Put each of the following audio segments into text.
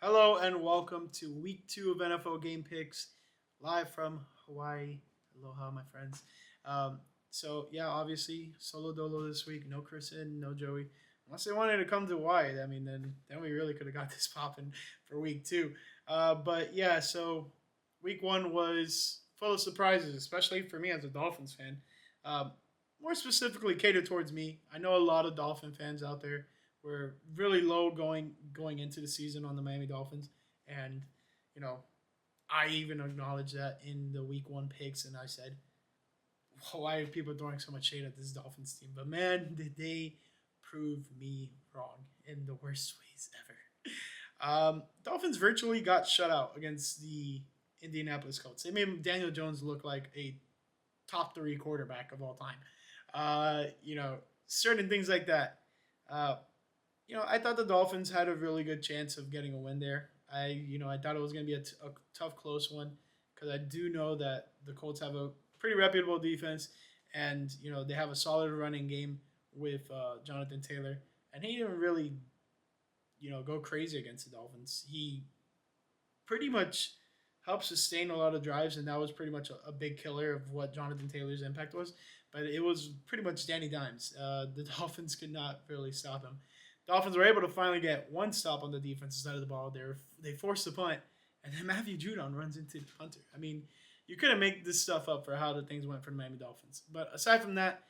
Hello and welcome to week 2 of NFL Gamepicks, live from Hawaii. Aloha, my friends. Um, yeah, obviously solo dolo this week. No Chris and no Joey. Unless they wanted to come to Hawaii, I mean, then we really could have got this popping for week 2. But yeah, so week 1 was full of surprises, especially for me as a Dolphins fan. Um, More specifically, catered towards me. I know a lot of Dolphin fans out there were really low going into the season on the Miami Dolphins, and you know I even acknowledged that in the Week 1 picks, and I said, why are people throwing so much shade at this Dolphins team? But man, did they prove me wrong in the worst ways ever. Dolphins virtually got shut out against the Indianapolis Colts. They made Daniel Jones look like a top 3 quarterback of all time. Certain things like that. Uh, I thought the Dolphins had a really good chance of getting a win there. I thought it was going to be a tough, close one because I do know that the Colts have a pretty reputable defense, and they have a solid running game with Jonathan Taylor, and he didn't really, go crazy against the Dolphins. He pretty much helped sustain a lot of drives, and that was pretty much a big killer of what Jonathan Taylor's impact was. But it was pretty much Danny Dimes. The Dolphins could not really stop him. Dolphins were able to finally get one stop on the defensive side of the ball. They forced the punt, and then Matthew Judon runs into the punter. I mean, you couldn't make this stuff up for how the things went for the Miami Dolphins. But aside from that,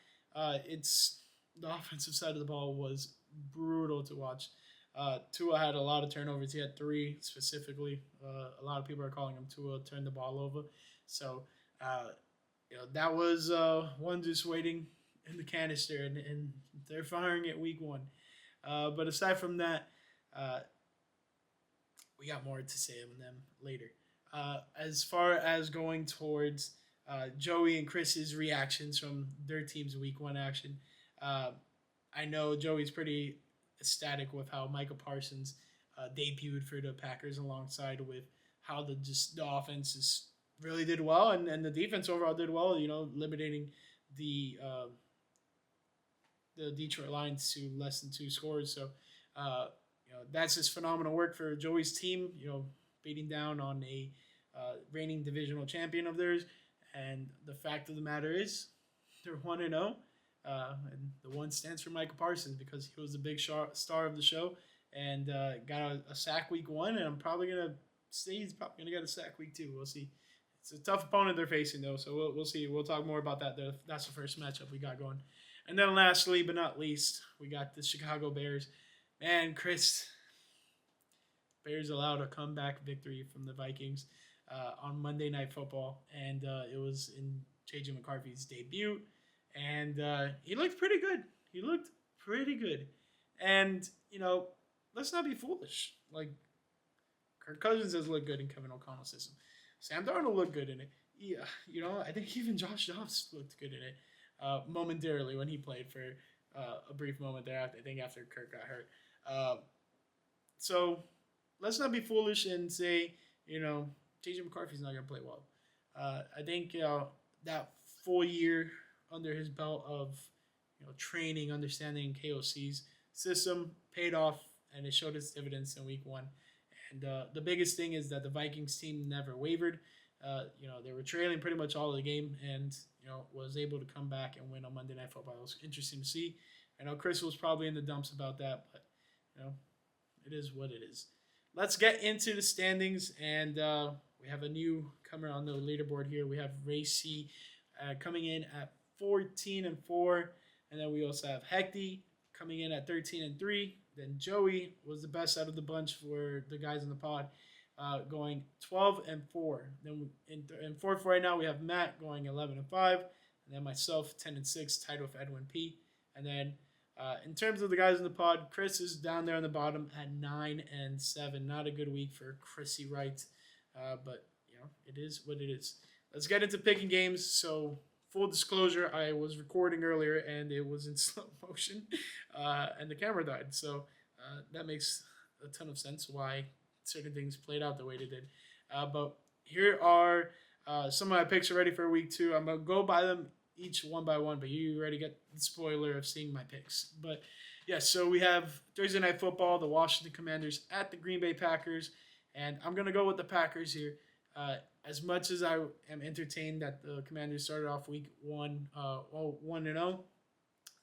it's the offensive side of the ball was brutal to watch. Tua had a lot of turnovers. He had 3 specifically. A lot of people are calling him Tua turned the ball over. So, that was one just waiting in the canister, and they're firing it week 1. But aside from that, uh, we got more to say on them later. As far as going towards Joey and Chris's reactions from their team's week 1 action, uh, I know Joey's pretty ecstatic with how Micah Parsons debuted for the Packers alongside with how the offense really did well, and the defense overall did well. Limiting the uh, the Detroit Lions to less than 2 scores. So, that's just phenomenal work for Joey's team. Beating down on a reigning divisional champion of theirs. And the fact of the matter is, they're 1-0. And the 1 stands for Micah Parsons because he was the big star of the show and got a sack week 1. And I'm probably going to say he's probably going to get a sack week 2. We'll see. It's a tough opponent they're facing, though, so we'll see. We'll talk more about that. That's the first matchup we got going. And then lastly, but not least, we got the Chicago Bears. Man, Chris, Bears allowed a comeback victory from the Vikings on Monday Night Football, and it was in J.J. McCarthy's debut, and he looked pretty good. He looked pretty good. And, let's not be foolish. Like, Kirk Cousins has looked good in Kevin O'Connell's system. Sam Darnold looked good in it. Yeah, I think even Josh Dobbs looked good in it momentarily when he played for a brief moment there. I think after Kirk got hurt. So let's not be foolish and say JJ McCarthy's not going to play well. I think that full year under his belt of training, understanding KOC's system paid off, and it showed its dividends in week 1. And the biggest thing is that the Vikings team never wavered. They were trailing pretty much all of the game, and was able to come back and win on Monday Night Football. It was interesting to see. I know Chris was probably in the dumps about that, but it is what it is. Let's get into the standings, and we have a newcomer on the leaderboard here. We have Ray C coming in at 14-4, and then we also have Hecty coming in at 13-3. Then Joey was the best out of the bunch for the guys in the pod, going 12-4. Then in fourth right now we have Matt going 11-5, and then myself 10-6, tied with Edwin P. And then in terms of the guys in the pod, Chris is down there on the bottom at 9-7. Not a good week for Chrissy Wright, but it is what it is. Let's get into picking games. So, full disclosure, I was recording earlier and it was in slow motion, and the camera died. So that makes a ton of sense why certain things played out the way they did. But here are some of my picks ready for week 2. I'm going to go by them each one by one, but you already get the spoiler of seeing my picks. But Yes, so we have Thursday Night Football, the Washington Commanders at the Green Bay Packers, and I'm going to go with the Packers here. As much as I am entertained that the Commanders started off week one, 1-0,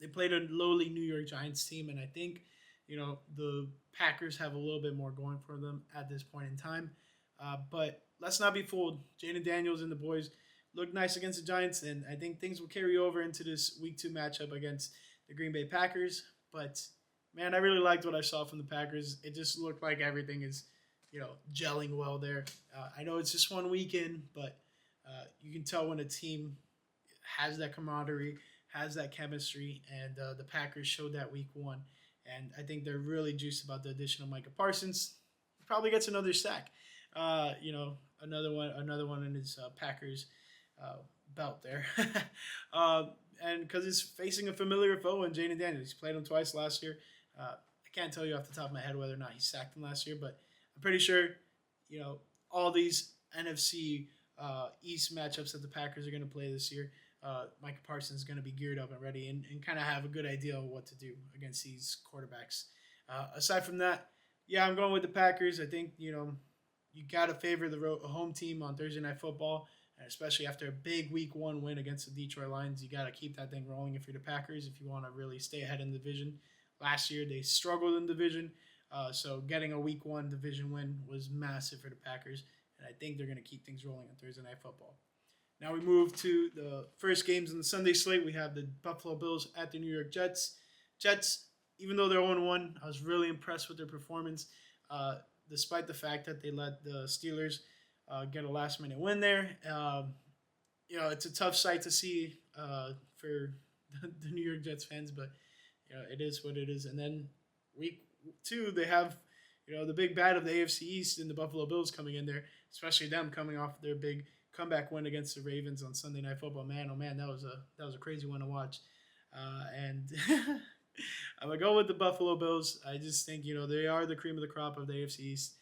they played a lowly New York Giants team, and I think, the Packers have a little bit more going for them at this point in time. But let's not be fooled. Jaden Daniels and the boys looked nice against the Giants, and I think things will carry over into this week two matchup against the Green Bay Packers. But man, I really liked what I saw from the Packers. It just looked like everything is, gelling well there. I know it's just one weekend, but you can tell when a team has that camaraderie, has that chemistry, and the Packers showed that week one. And I think they're really juiced about the addition of Micah Parsons. He probably gets another sack. Another one in his Packers belt there. And because he's facing a familiar foe in Jaden Daniels. He's played him twice last year. I can't tell you off the top of my head whether or not he sacked him last year, but I'm pretty sure, all these NFC East matchups that the Packers are going to play this year, Micah Parsons is going to be geared up and ready and kind of have a good idea of what to do against these quarterbacks. Aside from that, yeah, I'm going with the Packers. I think, you got to favor the home team on Thursday Night Football, and especially after a big Week 1 win against the Detroit Lions. You got to keep that thing rolling if you're the Packers, if you want to really stay ahead in the division. Last year, they struggled in the division, so getting a Week 1 division win was massive for the Packers, and I think they're going to keep things rolling on Thursday Night Football. Now we move to the first games in the Sunday slate. We have the Buffalo Bills at the New York Jets. Jets, even though they're 0-1, I was really impressed with their performance, despite the fact that they let the Steelers get a last-minute win there. It's a tough sight to see for the New York Jets fans, but it is what it is. And then week 2, they have the big bad of the AFC East and the Buffalo Bills coming in there, especially them coming off their big comeback win against the Ravens on Sunday Night Football. Man, oh man, that was a crazy one to watch. And I'm gonna go with the Buffalo Bills. I just think they are the cream of the crop of the AFC East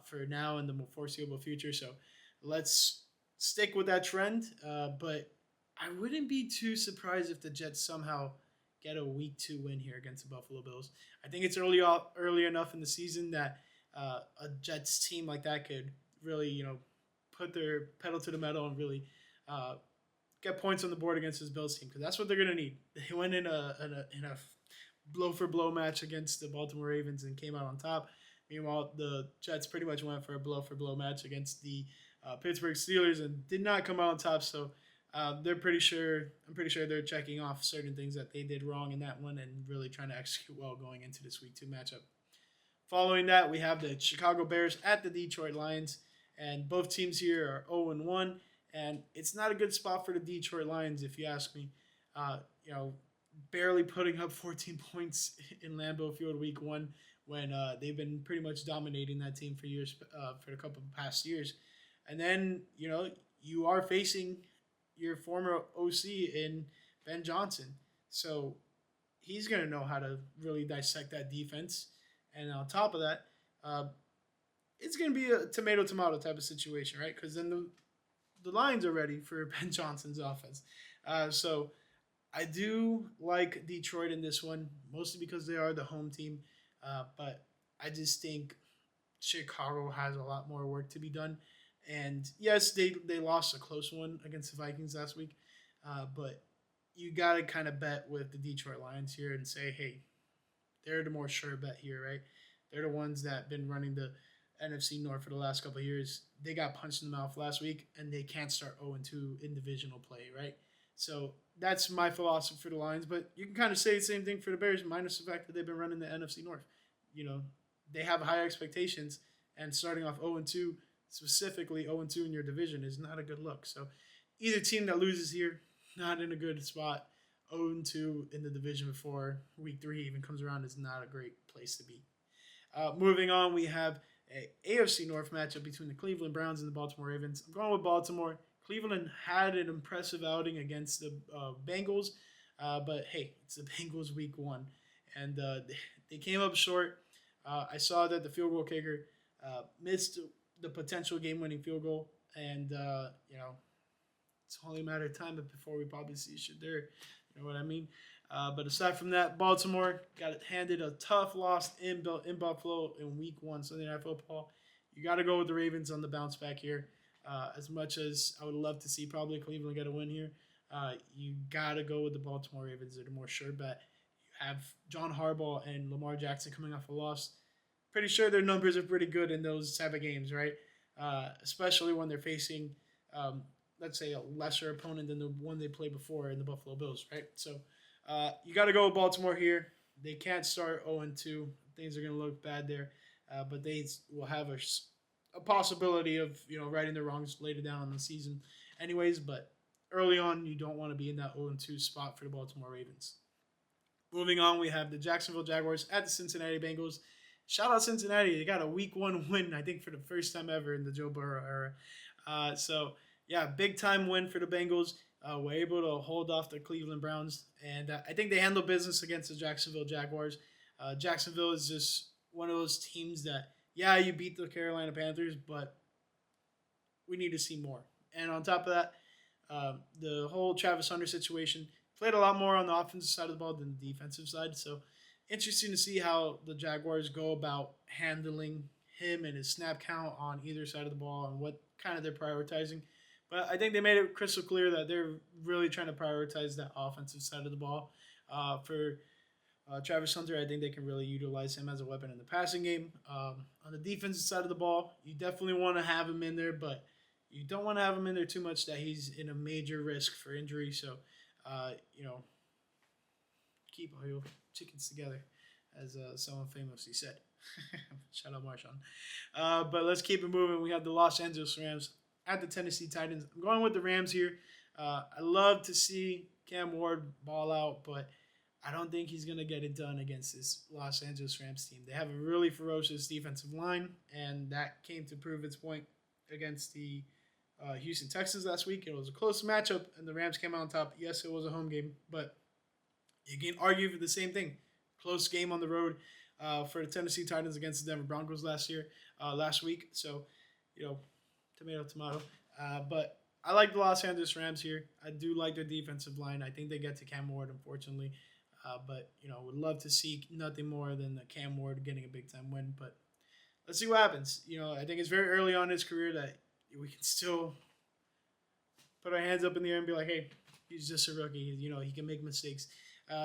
for now and the foreseeable future. So let's stick with that trend. But I wouldn't be too surprised if the Jets somehow get a Week 2 win here against the Buffalo Bills. I think it's early enough in the season that a Jets team like that could really put their pedal to the metal and really get points on the board against this Bills team, because that's what they're going to need. They went in a blow-for-blow match against the Baltimore Ravens and came out on top. Meanwhile, the Jets pretty much went for a blow-for-blow match against the Pittsburgh Steelers and did not come out on top. So I'm pretty sure they're checking off certain things that they did wrong in that one and really trying to execute well going into this Week 2 matchup. Following that, we have the Chicago Bears at the Detroit Lions. And both teams here are 0-1, and it's not a good spot for the Detroit Lions, if you ask me. Barely putting up 14 points in Lambeau Field Week 1 when they've been pretty much dominating that team for years, for a couple of past years. And then, you are facing your former OC in Ben Johnson. So he's going to know how to really dissect that defense. And on top of that, it's going to be a tomato-tomato type of situation, right? Because then the Lions are ready for Ben Johnson's offense. So I do like Detroit in this one, mostly because they are the home team. But I just think Chicago has a lot more work to be done. And yes, they lost a close one against the Vikings last week. But you got to kind of bet with the Detroit Lions here and say, hey, they're the more sure bet here, right? They're the ones that have been running the NFC North for the last couple of years. They got punched in the mouth last week, and they can't start 0-2 in divisional play, right? So that's my philosophy for the Lions. But you can kind of say the same thing for the Bears, minus the fact that they've been running the NFC North. They have high expectations, and starting off 0-2, specifically 0-2 in your division, is not a good look. So either team that loses here, not in a good spot. 0-2 in the division before Week 3 even comes around is not a great place to be. Moving on, we have a AFC North matchup between the Cleveland Browns and the Baltimore Ravens. I'm going with Baltimore. Cleveland had an impressive outing against the Bengals, but hey, it's the Bengals Week 1, and they came up short. I saw that the field goal kicker missed the potential game-winning field goal, and it's only a matter of time before we probably see shit there. You know what I mean? But aside from that, Baltimore got handed a tough loss in Buffalo in Week 1 Sunday Night Football. You got to go with the Ravens on the bounce back here. As much as I would love to see probably Cleveland get a win here, you got to go with the Baltimore Ravens. They're the more sure bet. You have John Harbaugh and Lamar Jackson coming off a loss. Pretty sure their numbers are pretty good in those type of games, right? Especially when they're facing, let's say, a lesser opponent than the one they played before in the Buffalo Bills, right? So you got to go with Baltimore here. They can't start 0-2. Things are going to look bad there, but they will have a possibility of righting their wrongs later down in the season, anyways. But early on, you don't want to be in that 0-2 spot for the Baltimore Ravens. Moving on, we have the Jacksonville Jaguars at the Cincinnati Bengals. Shout out Cincinnati. They got a Week 1 win, I think, for the first time ever in the Joe Burrow era. So, yeah, big time win for the Bengals. Were able to hold off the Cleveland Browns. And I think they handled business against the Jacksonville Jaguars. Jacksonville is just one of those teams that, yeah, you beat the Carolina Panthers, but we need to see more. And on top of that, the whole Travis Hunter situation played a lot more on the offensive side of the ball than the defensive side. So, interesting to see how the Jaguars go about handling him and his snap count on either side of the ball and what kind of they're prioritizing. But I think they made it crystal clear that they're really trying to prioritize that offensive side of the ball. For Travis Hunter, I think they can really utilize him as a weapon in the passing game. On the defensive side of the ball, you definitely want to have him in there, but you don't want to have him in there too much that he's in a major risk for injury. So, keep all your chickens together, as someone famously said. Shout out Marshawn. But let's keep it moving. We have the Los Angeles Rams at the Tennessee Titans. I'm going with the Rams here. I love to see Cam Ward ball out, but I don't think he's going to get it done against this Los Angeles Rams team. They have a really ferocious defensive line, and that came to prove its point against the Houston Texans last week. It was a close matchup, and the Rams came out on top. Yes, it was a home game, but you can argue for the same thing. Close game on the road for the Tennessee Titans against the Denver Broncos last week. So, tomato. But I like the Los Angeles Rams here. I do like their defensive line. I think they get to Cam Ward, unfortunately. But would love to see nothing more than the Cam Ward getting a big-time win. But let's see what happens. I think it's very early on in his career that we can still put our hands up in the air and be like, hey, he's just a rookie. He can make mistakes.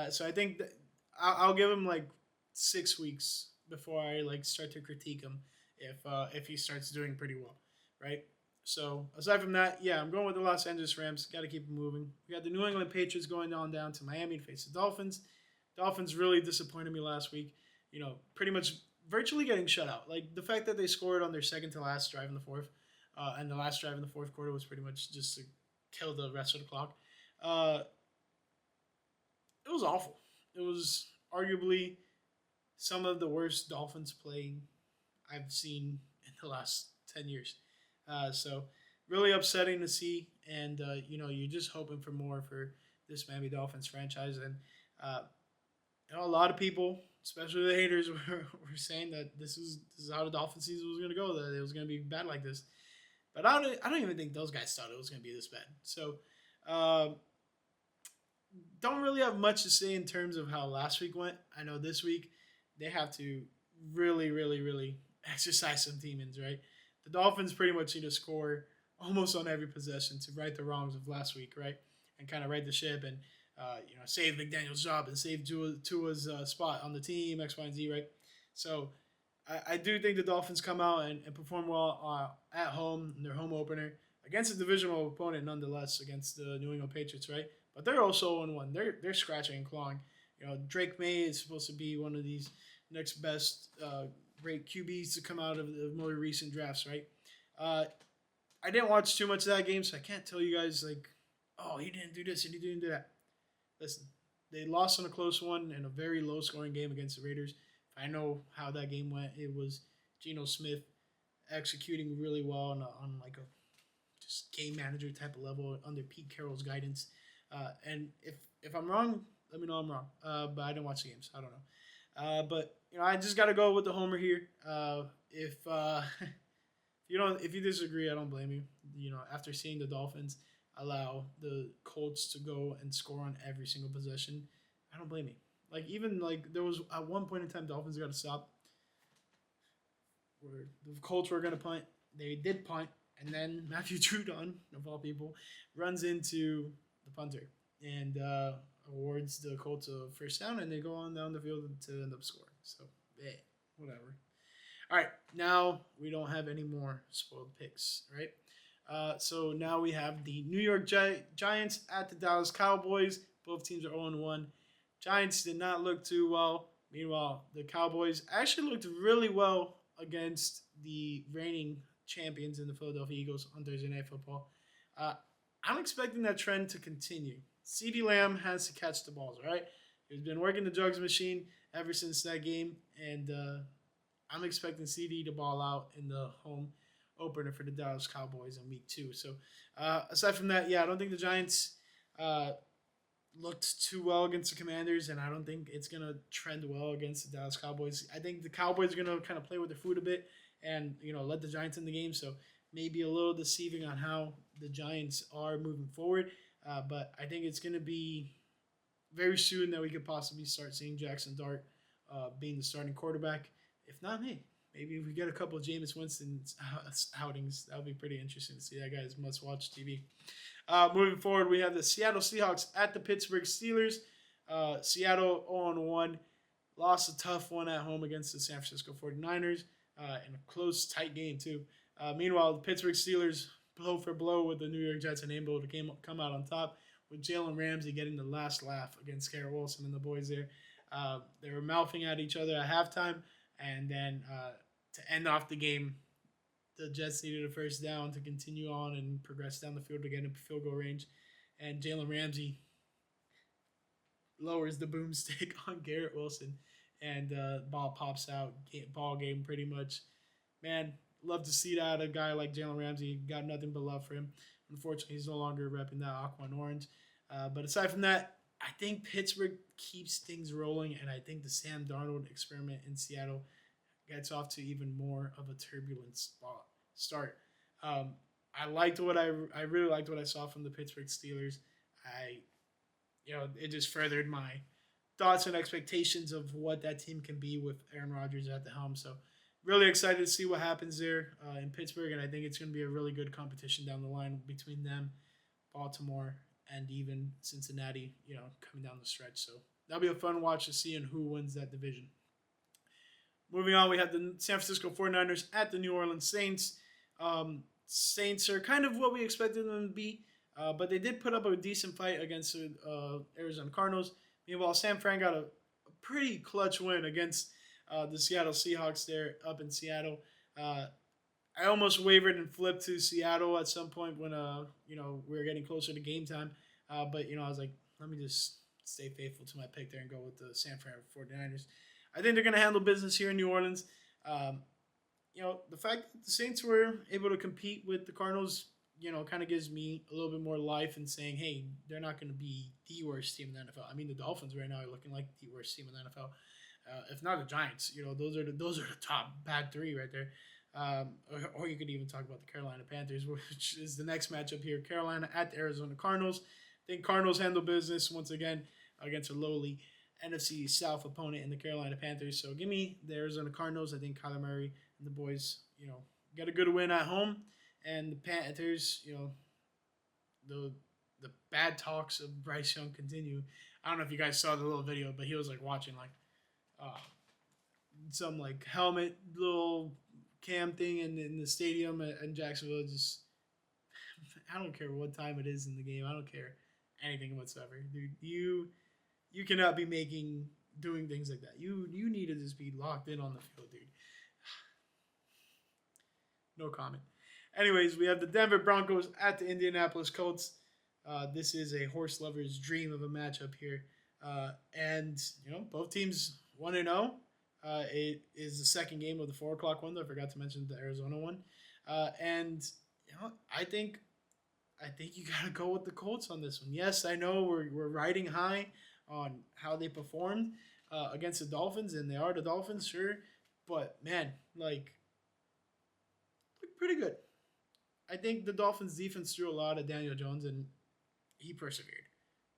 So I think that I'll give him like 6 weeks before I start to critique him if he starts doing pretty well, right? So aside from that, yeah, I'm going with the Los Angeles Rams. Got to keep them moving. We got the New England Patriots going on down to Miami to face the Dolphins. Dolphins really disappointed me last week. Pretty much virtually getting shut out. Like the fact that they scored on their second to last drive in the fourth, and the last drive in the fourth quarter was pretty much just to kill the rest of the clock. It was awful. It was arguably some of the worst Dolphins playing I've seen in the last 10 years. So really upsetting to see, and you're just hoping for more for this Miami Dolphins franchise. And a lot of people, especially the haters, were saying that this is how the Dolphins season was going to go, that it was going to be bad like this. But I don't even think those guys thought it was going to be this bad. So don't really have much to say in terms of how last week went. I know this week they have to really, really, really exercise some demons, right? The Dolphins pretty much need to score almost on every possession to right the wrongs of last week, right? And kind of right the ship and, save McDaniel's job and save Tua's spot on the team, X, Y, and Z, right? So I do think the Dolphins come out and perform well at home in their home opener against a divisional opponent nonetheless, against the New England Patriots, right? But they're also 0-1. They're scratching and clawing. Drake May is supposed to be one of these next best great QBs to come out of the more recent drafts, right? I didn't watch too much of that game, so I can't tell you guys he didn't do this and he didn't do that. Listen, they lost on a close one in a very low-scoring game against the Raiders. If I know how that game went, it was Geno Smith executing really well on a just game manager type of level under Pete Carroll's guidance. And if I'm wrong, let me know I'm wrong. But I didn't watch the games. I don't know. But I just got to go with the homer here. If you disagree, I don't blame you. After seeing the Dolphins allow the Colts to go and score on every single possession, I don't blame you. Like even like there was at one point in time, Dolphins got to stop where the Colts were going to punt. They did punt, and then Matthew Judon, of all people, runs into the punter and awards the Colts a first down, and they go on down the field to end up scoring. So, whatever. All right, now we don't have any more spoiled picks, right? So now we have the New York Giants at the Dallas Cowboys. Both teams are 0-1. Giants did not look too well. Meanwhile, the Cowboys actually looked really well against the reigning champions in the Philadelphia Eagles on Thursday Night Football. I'm expecting that trend to continue. CeeDee Lamb has to catch the balls, right? He's been working the jugs machine ever since that game, and I'm expecting CD to ball out in the home opener for the Dallas Cowboys in week 2. So aside from that, I don't think the Giants looked too well against the Commanders, and I don't think it's going to trend well against the Dallas Cowboys. I think the Cowboys are going to kind of play with their food a bit and, let the Giants in the game. So maybe a little deceiving on how the Giants are moving forward. But I think it's going to be very soon that we could possibly start seeing Jackson Dart being the starting quarterback. If not me, maybe if we get a couple of Jameis Winston outings, that would be pretty interesting to see. That guy's must-watch TV. Moving forward, we have the Seattle Seahawks at the Pittsburgh Steelers. Seattle 0-1. Lost a tough one at home against the San Francisco 49ers in a close, tight game, too. Meanwhile, the Pittsburgh Steelers, blow for blow with the New York Jets, and able to come out on top with Jalen Ramsey getting the last laugh against Garrett Wilson and the boys there. They were mouthing at each other at halftime, and then to end off the game, the Jets needed a first down to continue on and progress down the field to get in field goal range. And Jalen Ramsey lowers the boomstick on Garrett Wilson, and ball pops out. Ball game pretty much. Man, love to see that. A guy like Jalen Ramsey, got nothing but love for him. Unfortunately, he's no longer repping that aqua and orange. But aside from that, I think Pittsburgh keeps things rolling, and I think the Sam Darnold experiment in Seattle gets off to even more of a turbulent start. I really liked what I saw from the Pittsburgh Steelers. It just furthered my thoughts and expectations of what that team can be with Aaron Rodgers at the helm. So really excited to see what happens there in Pittsburgh, and I think it's going to be a really good competition down the line between them, Baltimore, and even Cincinnati, coming down the stretch. So that'll be a fun watch to see and who wins that division. Moving on, we have the San Francisco 49ers at the New Orleans Saints. Saints are kind of what we expected them to be, but they did put up a decent fight against the Arizona Cardinals. Meanwhile, Sam Fran got a pretty clutch win against the Seattle Seahawks there up in Seattle. I almost wavered and flipped to Seattle at some point when we were getting closer to game time. But I was like, let me just stay faithful to my pick there and go with the San Fran 49ers. I think they're going to handle business here in New Orleans. The fact that the Saints were able to compete with the Cardinals, kind of gives me a little bit more life in saying, hey, they're not going to be the worst team in the NFL. I mean, the Dolphins right now are looking like the worst team in the NFL. If not the Giants, those are the top bad three right there. Or you could even talk about the Carolina Panthers, which is the next matchup here. Carolina at the Arizona Cardinals. I think Cardinals handle business once again against a lowly NFC South opponent in the Carolina Panthers. So give me the Arizona Cardinals. I think Kyler Murray and the boys, get a good win at home. And the Panthers, the bad talks of Bryce Young continue. I don't know if you guys saw the little video, but he was watching some helmet little cam thing in the stadium in Jacksonville. Just, I don't care what time it is in the game. I don't care anything whatsoever, dude. You cannot be doing things like that. You need to just be locked in on the field, dude. No comment. Anyways, we have the Denver Broncos at the Indianapolis Colts. This is a horse lover's dream of a matchup here. And both teams 1-0. It is the second game of the 4 o'clock window. I forgot to mention the Arizona one. And I think you gotta go with the Colts on this one. Yes, I know we're riding high on how they performed against the Dolphins, and they are the Dolphins, sure. But man, look pretty good. I think the Dolphins defense threw a lot at Daniel Jones, and he persevered.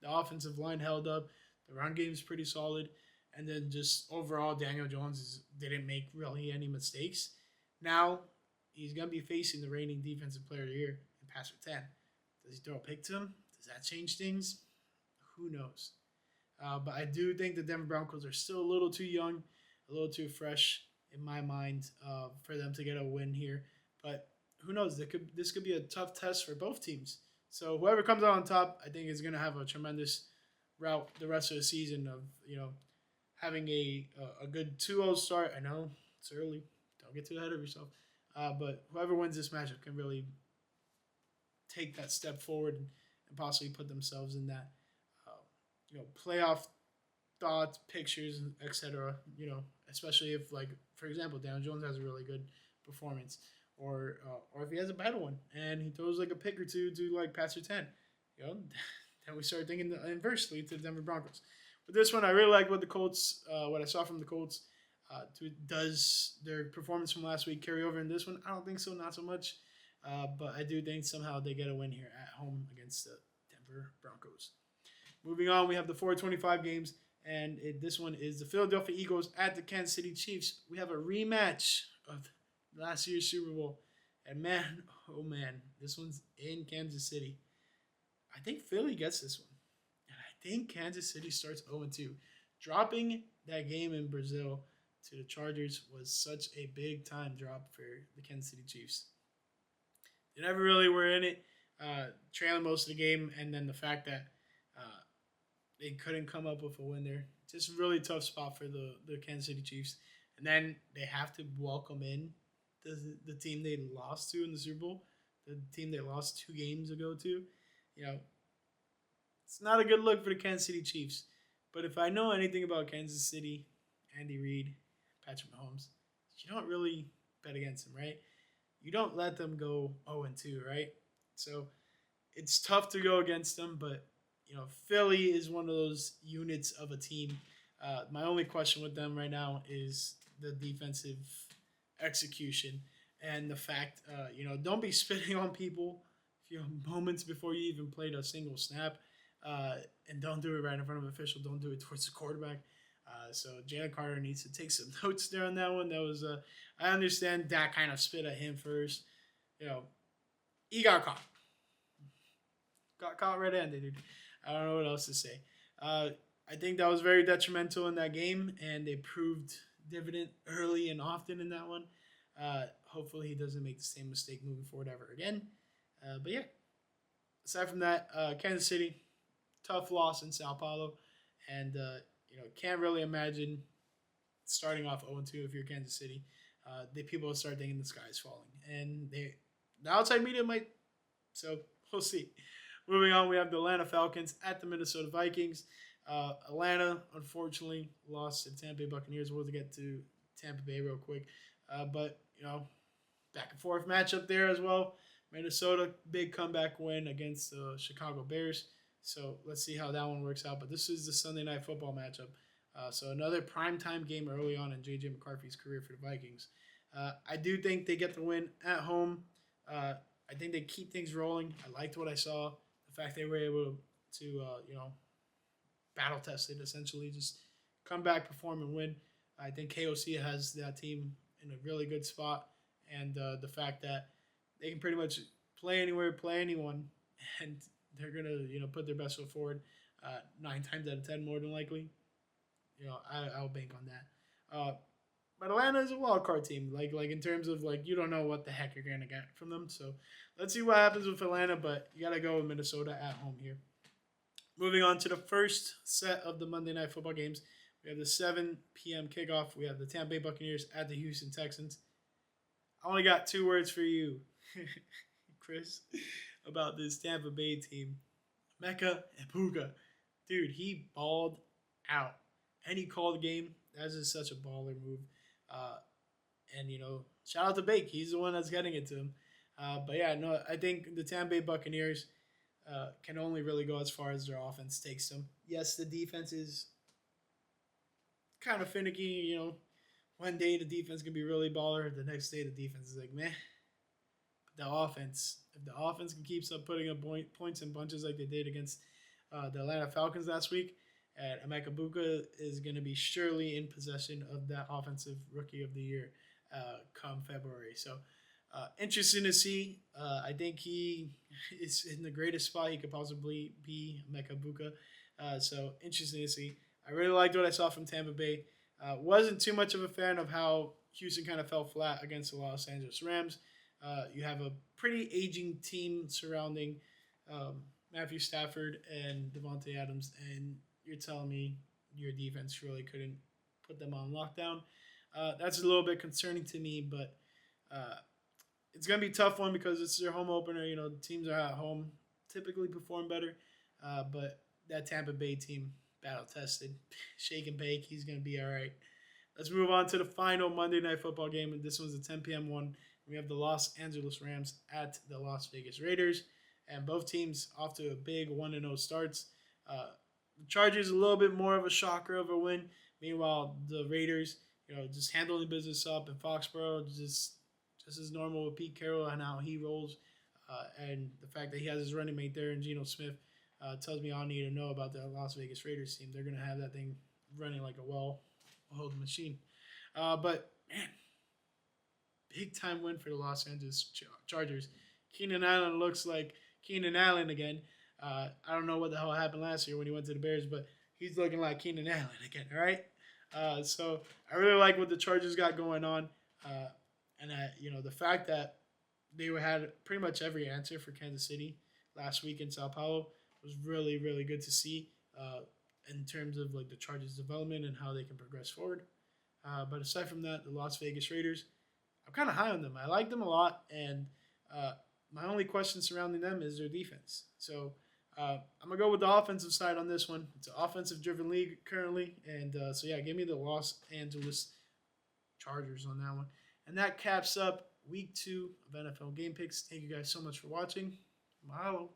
The offensive line held up. The run game is pretty solid. And then just overall, Daniel Jones didn't make really any mistakes. Now, he's going to be facing the reigning defensive player of the year in Passer 10. Does he throw a pick to him? Does that change things? Who knows? But I do think the Denver Broncos are still a little too young, a little too fresh in my mind for them to get a win here. But who knows? This could be a tough test for both teams. So whoever comes out on top, I think is going to have a tremendous route the rest of the season of, having a good 2-0 start. I know it's early. Don't get too ahead of yourself. But whoever wins this matchup can really take that step forward and possibly put themselves in that, playoff thoughts, pictures, etc. Especially if, like, for example, Daniel Jones has a really good performance, or if he has a bad one and he throws like a pick or two to like Passer 10, then we start thinking inversely to the Denver Broncos. But this one, I really like what I saw from the Colts. Does their performance from last week carry over in this one? I don't think so, not so much. But I do think somehow they get a win here at home against the Denver Broncos. Moving on, we have the 425 games, and this one is the Philadelphia Eagles at the Kansas City Chiefs. We have a rematch of last year's Super Bowl. And man, oh man, this one's in Kansas City. I think Philly gets this one. And I think Kansas City starts 0-2. Dropping that game in Brazil to the Chargers was such a big time drop for the Kansas City Chiefs. They never really were in it, trailing most of the game, and then the fact that they couldn't come up with a win there. Just a really tough spot for the Kansas City Chiefs. And then they have to welcome in the team they lost to in the Super Bowl, the team they lost 2 games ago to. It's not a good look for the Kansas City Chiefs. But if I know anything about Kansas City, Andy Reid, Patrick Mahomes, you don't really bet against them, right? You don't let them go 0-2, right? So it's tough to go against them, but Philly is one of those units of a team. My only question with them right now is the defensive execution and the fact, don't be spitting on people, moments before you even played a single snap, and don't do it right in front of an official. Don't do it towards the quarterback. So Jalen Carter needs to take some notes there on that one. That was, I understand Dak kind of spit at him first. He got caught. Got caught red-handed, dude. I don't know what else to say. I think that was very detrimental in that game, and they proved dividend early and often in that one. Hopefully he doesn't make the same mistake moving forward ever again. But yeah, aside from that, Kansas City, tough loss in Sao Paulo, and can't really imagine starting off 0-2 if you're Kansas City. People will start thinking the sky is falling, and the outside media might. So we'll see. Moving on, we have the Atlanta Falcons at the Minnesota Vikings. Atlanta, unfortunately, lost to the Tampa Bay Buccaneers. We'll get to Tampa Bay real quick. But, back and forth matchup there as well. Minnesota, big comeback win against the Chicago Bears. So let's see how that one works out. But this is the Sunday Night Football matchup. So another primetime game early on in J.J. McCarthy's career for the Vikings. I do think they get the win at home. I think they keep things rolling. I liked what I saw. The fact they were able to battle test it, essentially. Just come back, perform, and win. I think KOC has that team in a really good spot. And the fact that they can pretty much play anywhere, play anyone, and they're going to put their best foot forward 9 times out of 10 more than likely. I'll bank on that. But Atlanta is a wild card team. Like in terms of you don't know what the heck you're gonna get from them. So let's see what happens with Atlanta. But you gotta go with Minnesota at home here. Moving on to the first set of the Monday Night Football games, we have the 7 p.m. kickoff. We have the Tampa Bay Buccaneers at the Houston Texans. I only got 2 words for you, Chris, about this Tampa Bay team. Mecca and Puka. Dude, he balled out. And he called the game. That's just such a baller move. And, shout out to Bake. He's the one that's getting it to him. But, yeah, no, I think the Tampa Bay Buccaneers can only really go as far as their offense takes them. Yes, the defense is kind of finicky. One day the defense can be really baller. The next day the defense is like, meh. But the offense, if the offense can keep putting up points and bunches like they did against the Atlanta Falcons last week, And Emeka Buka is going to be surely in possession of that offensive rookie of the year come February. So interesting to see. I think he is in the greatest spot he could possibly be, Emeka Buka. So interesting to see. I really liked what I saw from Tampa Bay. Wasn't too much of a fan of how Houston kind of fell flat against the Los Angeles Rams. You have a pretty aging team surrounding Matthew Stafford and Devontae Adams, and you're telling me your defense really couldn't put them on lockdown. That's a little bit concerning to me, but it's going to be a tough one because it's their home opener. You know, the teams are at home, typically perform better, but that Tampa Bay team, battle tested, shake and bake, he's going to be all right. Let's move on to the final Monday Night Football game. This one's a 10 p.m. one. We have the Los Angeles Rams at the Las Vegas Raiders, and both teams off to a big 1-0 starts. The Chargers a little bit more of a shocker of a win. Meanwhile, the Raiders, just handling business up in Foxborough, just as normal with Pete Carroll and how he rolls, and the fact that he has his running mate there in Geno Smith tells me all I need to know about the Las Vegas Raiders team. They're going to have that thing running like a well-oiled machine. But, man, big-time win for the Los Angeles Chargers. Keenan Allen looks like Keenan Allen again. I don't know what the hell happened last year when he went to the Bears, but he's looking like Keenan Allen again, all right? So I really like what the Chargers got going on. And the fact that they had pretty much every answer for Kansas City last week in Sao Paulo was really, really good to see in terms of like the Chargers' development and how they can progress forward. But aside from that, the Las Vegas Raiders, I'm kind of high on them. I like them a lot, and my only question surrounding them is their defense. So I'm going to go with the offensive side on this one. It's an offensive-driven league currently, and give me the Los Angeles Chargers on that one. And that caps up Week 2 of NFL Game Picks. Thank you guys so much for watching. Mahalo.